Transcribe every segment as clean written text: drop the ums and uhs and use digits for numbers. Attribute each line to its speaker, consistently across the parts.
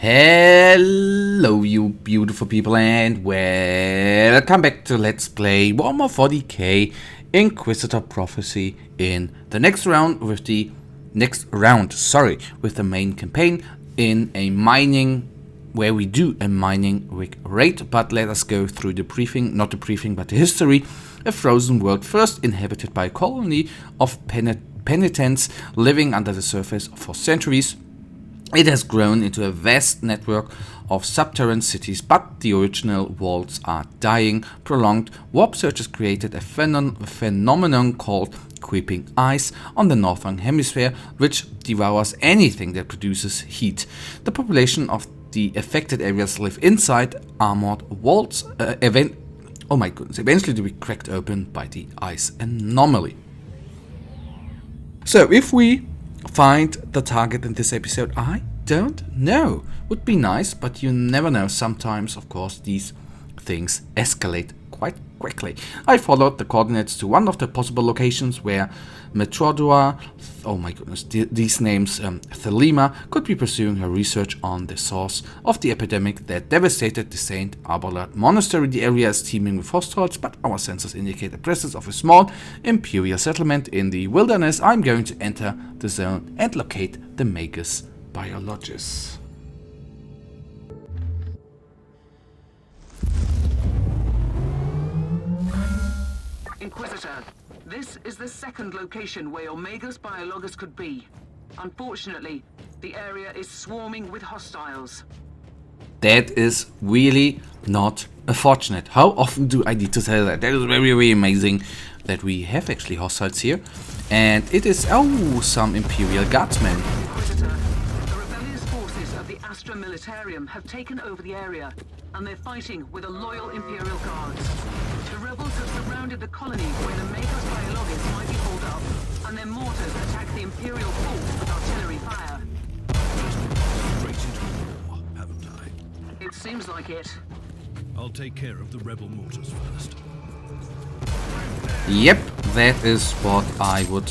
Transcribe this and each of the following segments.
Speaker 1: Hello you beautiful people and welcome back to Let's Play Warhammer 40k Inquisitor Prophecy in the next round with the main campaign in a mining where we do a mining rig raid. But let us go through the briefing, not the briefing but the history. A frozen world first inhabited by a colony of penitents living under the surface for centuries. It has grown into a vast network of subterranean cities, but the original worlds are dying. Prolonged warp searches created a phenomenon called creeping ice on the northern hemisphere, which devours anything that produces heat. The population of the affected areas live inside armored walls, eventually to be cracked open by the ice anomaly. So if we find the target in this episode, I don't know. Would be nice, but you never know. Sometimes, of course, these things escalate quite quickly. I followed the coordinates to one of the possible locations where Metrodua, oh my goodness, these names, Thelema, could be pursuing her research on the source of the epidemic that devastated the St. Arbolard Monastery. The area is teeming with hostiles, but our sensors indicate the presence of a small imperial settlement in the wilderness. I'm going to enter the zone and locate the Magos Biologis.
Speaker 2: Inquisitor, this is the second location where your Magos Biologis could be. Unfortunately, the area is swarming with hostiles.
Speaker 1: That is really not unfortunate. How often do I need to say that? That is very, very amazing that we have actually hostiles here. And it is, some Imperial Guardsmen.
Speaker 2: Inquisitor, the rebellious forces of the Astra Militarium have taken over the area, and they're fighting with the loyal Imperial Guards. The rebels have surrounded the colony where the Magos Biologis might be holed up, and their mortars attack the Imperial force with artillery fire.
Speaker 3: Straight into war, haven't I?
Speaker 2: It seems like it.
Speaker 3: I'll take care of the rebel mortars first.
Speaker 1: Yep, that is what I would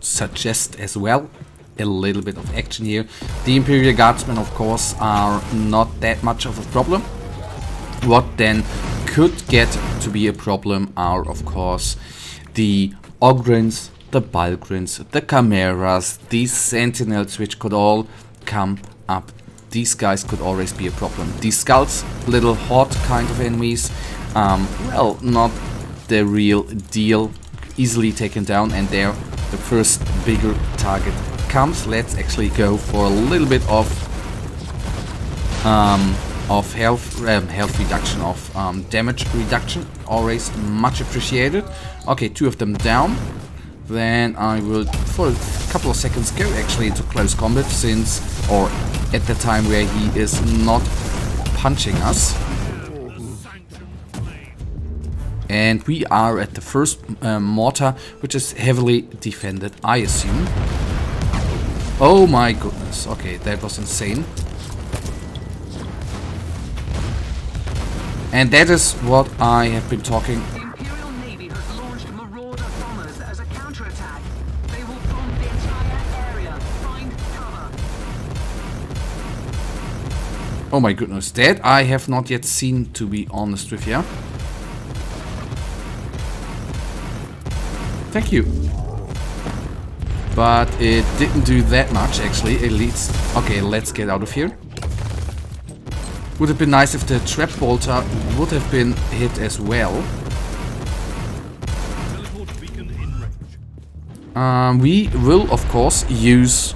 Speaker 1: suggest as well. A little bit of action here. The Imperial Guardsmen, of course, are not that much of a problem. What then could get to be a problem are, of course, the Ogrins, the Balgrins, the Chimeras, these Sentinels, which could all come up. These guys could always be a problem. These Skulls, little horde kind of enemies, well, not the real deal. Easily taken down, and there the first bigger target comes. Let's actually go for a little bit of health reduction, of damage reduction. Always much appreciated. Okay, two of them down. Then I will, for a couple of seconds, go actually into close combat, since, or at the time where he is not punching us. And we are at the first mortar, which is heavily defended, I assume. Oh my goodness. Okay, that was insane. And that is what I have been talking.
Speaker 2: The Imperial Navy has launched Marauder bombers as a counterattack. They will bomb the entire area. Find cover.
Speaker 1: Oh my goodness, that I have not yet seen, to be honest with you. Thank you. But it didn't do that much, actually, at least. Okay, let's get out of here. Would have been nice if the trap bolter would have been hit as well.
Speaker 3: Teleport beacon in range.
Speaker 1: We will, of course, use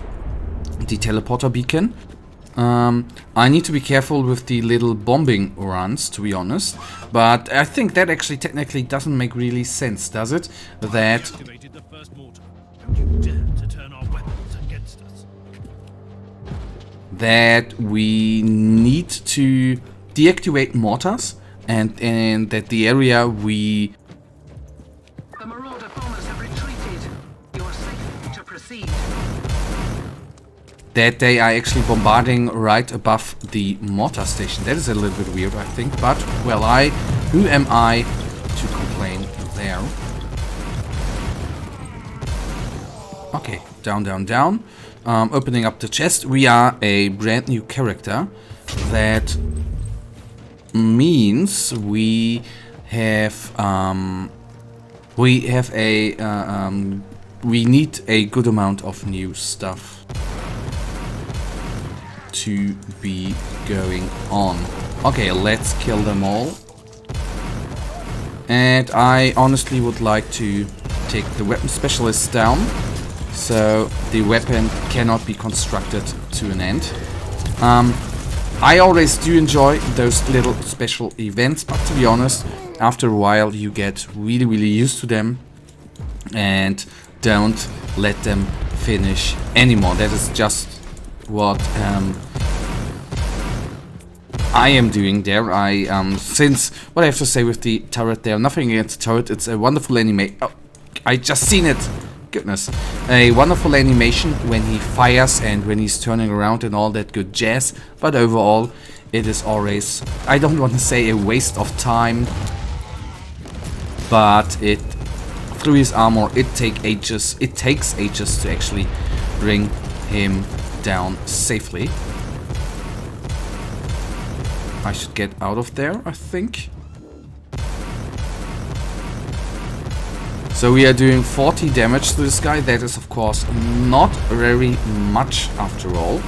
Speaker 1: the teleporter beacon. I need to be careful with the little bombing runs, to be honest. But I think that actually technically doesn't make really sense, does it? That
Speaker 3: Activated the first mortar. Don't you dare to turn our weapons against us.
Speaker 1: that we need to deactivate mortars, and that the area we...
Speaker 2: The Marauder bombers have retreated. You are safe to proceed.
Speaker 1: that they are actually bombarding right above the mortar station. That is a little bit weird, I think, but, well, who am I to complain there? Okay, down, down, down. opening up the chest. We are a brand new character. That means we have we need a good amount of new stuff to be going on. Okay, let's kill them all. And I honestly would like to take the weapon specialist down, so the weapon cannot be constructed to an end. I always do enjoy those little special events, but to be honest, after a while you get really used to them and don't let them finish anymore. That is just what I am doing there. Since what I have to say with the turret there, nothing against the turret, it's a wonderful anime. Oh, I just seen it. Goodness. A wonderful animation when he fires and when he's turning around and all that good jazz. But overall, it is always, I don't want to say a waste of time, but through his armor, it takes ages to actually bring him down safely. I should get out of there, I think. So we are doing 40 damage to this guy. That is, of course, not very much after all.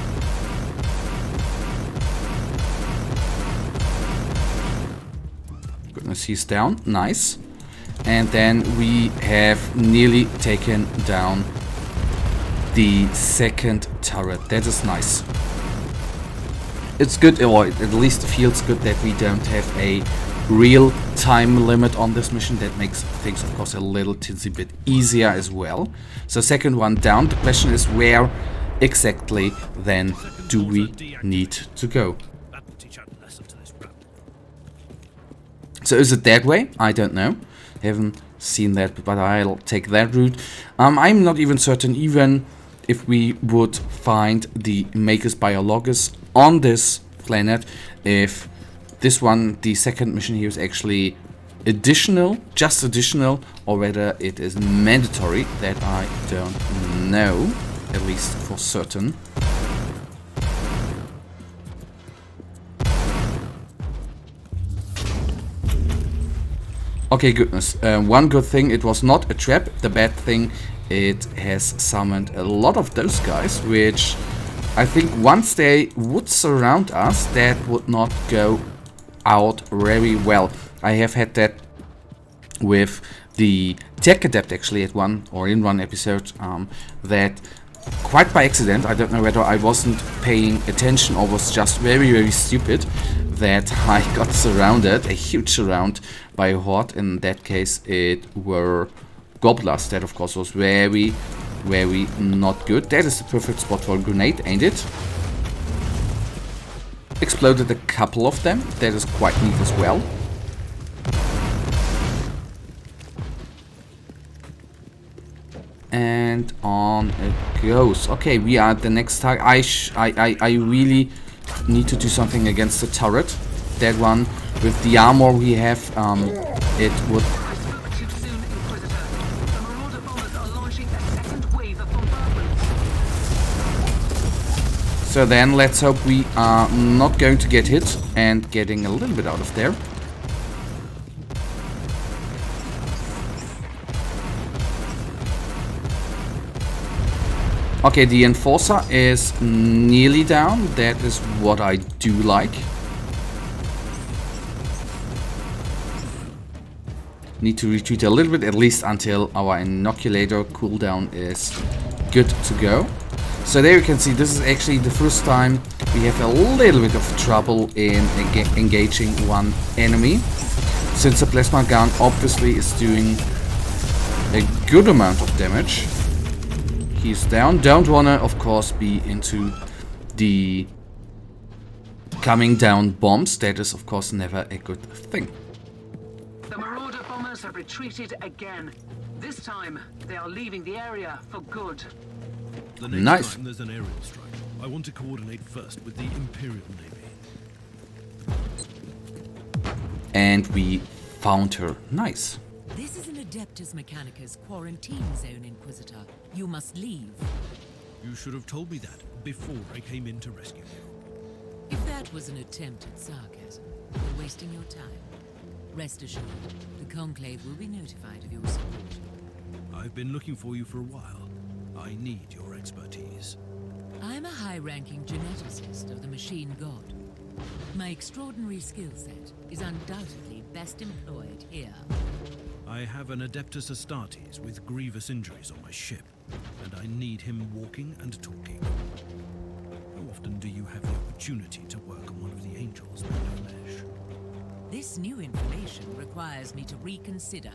Speaker 1: Goodness, he's down. Nice. And then we have nearly taken down the second turret. That is nice. It's good, or at least feels good, that we don't have a real time limit on this mission. That makes things, of course, a little tinsy bit easier as well. So second one down. The question is, where exactly then do we need to go? So is it that way? I don't know. Haven't seen that, but I'll take that route. I'm not even certain even if we would find the Magos Biologis on this planet, if this one, the second mission here, is actually additional, just additional, or whether it is mandatory. That I don't know, at least for certain. Okay, goodness. One good thing, it was not a trap. The bad thing, it has summoned a lot of those guys, which I think once they would surround us, that would not go out very well. I have had that with the Tech Adept actually in one episode, that quite by accident, I don't know whether I wasn't paying attention or was just very stupid, that I got surrounded, a huge surround, by a horde. In that case it were gobblers. That of course was very not good. That is the perfect spot for a grenade, ain't it? Exploded a couple of them. That is quite neat as well. And on it goes. Okay, we are at the next target. I really need to do something against the turret. That one with the armor we have, it would.
Speaker 2: I spoke too soon, Inquisitor. The Marauder bombers are launching a second wave of bombardments.
Speaker 1: So then let's hope we are not going to get hit and getting a little bit out of there. Okay, the Enforcer is nearly down. That is what I do like. Need to retreat a little bit, at least until our inoculator cooldown is good to go. So there you can see, this is actually the first time we have a little bit of trouble in engaging one enemy. Since the plasma gun obviously is doing a good amount of damage. He's down. Don't wanna, of course, be into the coming down bombs. That is, of course, never a good thing.
Speaker 2: The Marauder bombers have retreated again. This time, they are leaving the area for good.
Speaker 3: The next
Speaker 1: Nice.
Speaker 3: time there's an aerial strike, I want to coordinate first with the Imperial Navy.
Speaker 1: And we found her. Nice.
Speaker 4: This is an Adeptus Mechanicus quarantine zone, Inquisitor. You must leave.
Speaker 3: You should have told me that before I came in to rescue you.
Speaker 4: If that was an attempt at sarcasm, you're wasting your time. Rest assured, the Conclave will be notified of your support.
Speaker 3: I've been looking for you for a while. I need your expertise.
Speaker 4: I'm a high-ranking geneticist of the Machine God. My extraordinary skill set is undoubtedly best employed here.
Speaker 3: I have an Adeptus Astartes with grievous injuries on my ship, and I need him walking and talking. How often do you have the opportunity to work on one of the angels made of flesh?
Speaker 4: This new information requires me to reconsider.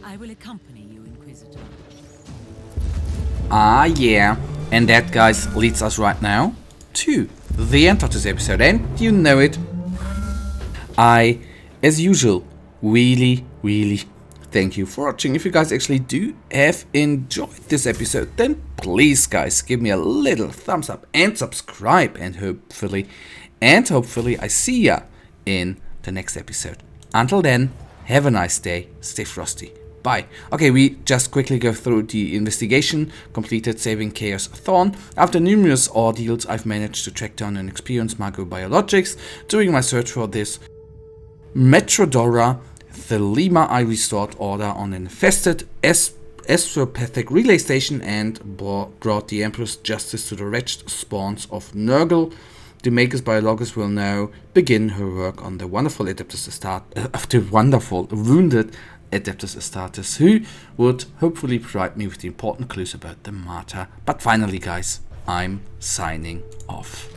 Speaker 4: I will accompany you, Inquisitor.
Speaker 1: Ah, yeah. And that, guys, leads us right now to the end of this episode. And you know it. I, as usual, really thank you for watching. If you guys actually do have enjoyed this episode, then please, guys, give me a little thumbs up and subscribe. And hopefully I see ya in the next episode. Until then, have a nice day. Stay frosty. Bye. Okay, we just quickly go through the investigation. Completed saving Chaos Thorn. After numerous ordeals, I've managed to track down an experienced Magos Biologis. During my search for this Metrodora Thelema, I restored order on an infested astropathic relay station and brought the Emperor's justice to the wretched spawns of Nurgle. The Magos Biologis will now begin her work on the wonderful Adeptus Astartes, the wonderful wounded Adeptus Astartes, who would hopefully provide me with the important clues about the Martyr. But finally, guys, I'm signing off.